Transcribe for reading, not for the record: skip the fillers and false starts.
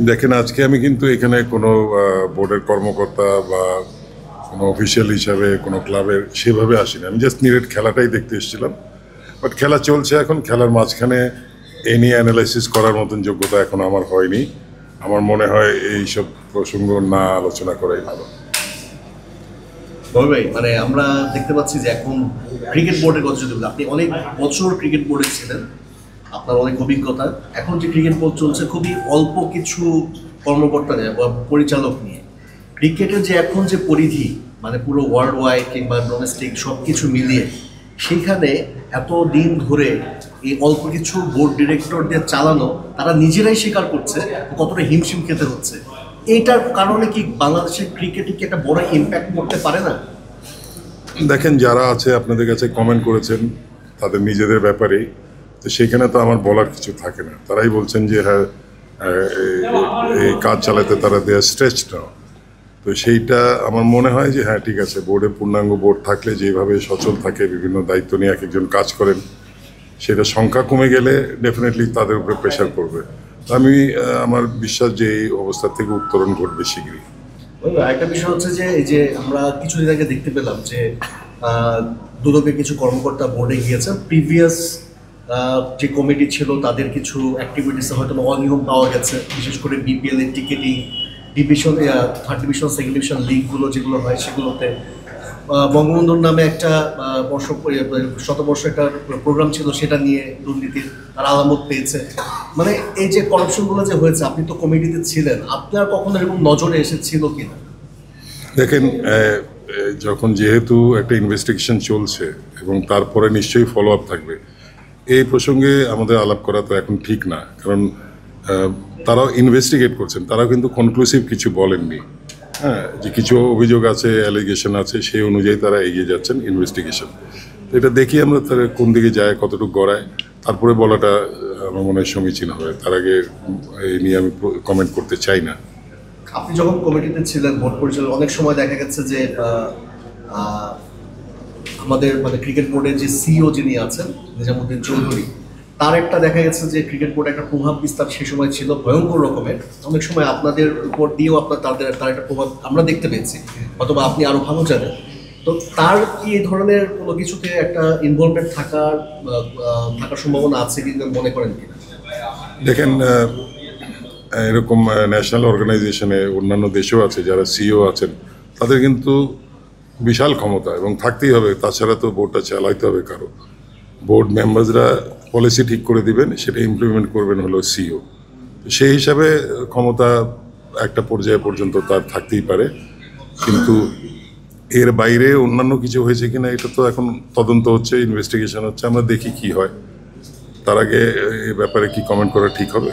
দেখেন, আজকে আমি কিন্তু এখানে কোনো বোর্ডের কর্মকর্তা বা কোনো অফিসিয়াল হিসাবে কোনো ক্লাবের সেভাবে আসিনি। আমি জাস্ট নিরেট খেলাটাই দেখতে এসেছিলাম। বাট খেলা চলছে এখন, খেলার মাঝখানে এ নিয়ে অ্যানালাইসিস করার মতন যোগ্যতা এখন আমার হয়নি। আমার মনে হয় এইসব প্রসঙ্গ না আলোচনা করাই ভালো। ভাই, মানে আমরা দেখতে পাচ্ছি যে এখন ক্রিকেট বোর্ডের কথা যদি বলি, আপনি অনেক বছর ক্রিকেট বোর্ডে ছিলেন, আপনার অনেক অভিজ্ঞতা। এখন যে ক্রিকেট বোর্ড চলছে খুবই অল্প কিছু কর্মকর্তা নিয়ে বা পরিচালক নিয়ে। ক্রিকেটের যে এখন যে পরিধি, মানে পুরো ওয়ার্ল্ড ওয়াইড কিংবা ডোমেস্টিক সব কিছু মিলিয়ে, সেখানে এত দিন ধরে এই অল্প কিছু বোর্ড ডিরেক্টরদের চালানো, তারা নিজেরাই স্বীকার করছে কতটা হিমশিম খেতে হচ্ছে। এইটার কারণে কি বাংলাদেশের ক্রিকেটে কি একটা বড় ইম্প্যাক্ট করতে পারে না? দেখেন, যারা আছে আপনাদের কাছে কমেন্ট করেছেন তাদের নিজেদের ব্যাপারেই, তো সেইখানে তো আমার বলার কিছু থাকে না। তারাই বলছেন যে হ্যাঁ, এই কাজ চালাতে তারা দেয়ার স্ট্রেচ নাও। তো সেইটা আমার মনে হয় যে হ্যাঁ ঠিক আছে, বোর্ডে পূর্ণাঙ্গ বোর্ড থাকলে যেভাবে সচল থাকে, বিভিন্ন দায়িত্ব নিয়ে এক একজন কাজ করেন, সেটা সংখ্যা কমে গেলে ডেফিনেটলি তাদের উপরে প্রেশার পড়বে। আমি আমার বিশ্বাস যে এই অবস্থা থেকে উত্তরণ ঘটবে শীঘ্রই। একটা বিষয় হচ্ছে যে এই যে আমরা কিছুদিন আগে দেখতে পেলাম যে দুদকের কিছু কর্মকর্তা বোর্ডে গিয়েছেন, প্রিভিয়াস যে কমিটি ছিল তাদের কিছু অ্যাক্টিভিটিসে হয়তো অনিয়ম পাওয়া গেছে, বিশেষ করে বিপিএল এর ticketing, division, third division, second division লিগগুলো যেগুলো হয় সেগুলোতে বঙ্গবন্ধুর নামে একটা শতবর্ষ একটা প্রোগ্রাম ছিল, সেটা নিয়ে দুর্নীতির তার আলামত পেয়েছে। মানে এই যে করাপশনগুলো যে হয়েছে, আপনি তো কমিটিতে ছিলেন, আপনার কখনো এরকম নজরে এসেছিল কিনা? দেখেন, যখন যেহেতু একটা ইনভেস্টিগেশন চলছে এবং তারপরে নিশ্চয়ই ফলো আপ থাকবে, এই প্রসঙ্গে আমাদের আলাপ করা তো এখন ঠিক না। কারণ তারাও ইনভেস্টিগেট করছেন, তারাও কিন্তু কনক্লুসিভ কিছু বলেননি। হ্যাঁ, যে কিছু অভিযোগ আছে, অ্যালিগেশন আছে, সেই অনুযায়ী তারা এগিয়ে যাচ্ছেন ইনভেস্টিগেশন। এটা দেখি আমরা তারা কোন দিকে যায়, কতটুকু গড়ায়, তারপরে বলাটা আমার মনে হয় সমীচীন হবে। তার আগে এই নিয়ে আমি কমেন্ট করতে চাই না। আপনি যখন কমিটিতে ছিলেন, বোর্ড পরিচালক, অনেক সময় দেখা গেছে যে আমাদের মানে ক্রিকেট বোর্ডের যে সিইও যিনি আছেন, নিজামুদ্দিন চৌধুরী, তার একটা দেখা গেছে যে ক্রিকেট বোর্ডে একটা প্রভাব বিস্তার সে সময় ছিল ভয়ঙ্কর রকমের। অনেক সময় আপনাদের উপর দিয়েও তার একটা প্রভাব আমরা দেখতে পেয়েছি, অথবা আপনি আরো ভালো জানেন। তো তার কি এই ধরনের কোনো কিছুতে একটা ইনভলভমেন্ট থাকার সম্ভাবনা আছে কি মনে করেন কিনা? দেখেন, এরকম ন্যাশনাল অর্গানাইজেশনে অন্যান্য দেশেও আছে যারা সিইও আছেন, তাদের কিন্তু বিশাল ক্ষমতা এবং থাকতেই হবে, তাছাড়া তো বোর্ডটা চালাইতে হবে কারো। বোর্ড মেম্বারসরা পলিসি ঠিক করে দিবেন, সেটা ইমপ্লিমেন্ট করবেন হলো সিইও। সেই হিসাবে ক্ষমতা একটা পর্যায় পর্যন্ত তার থাকতেই পারে, কিন্তু এর বাইরে অন্যান্য কিছু হয়েছে কিনা এটা তো এখন তদন্ত হচ্ছে, ইনভেস্টিগেশন হচ্ছে, আমরা দেখি কি হয়। তার আগে এ ব্যাপারে কি কমেন্ট করা ঠিক হবে?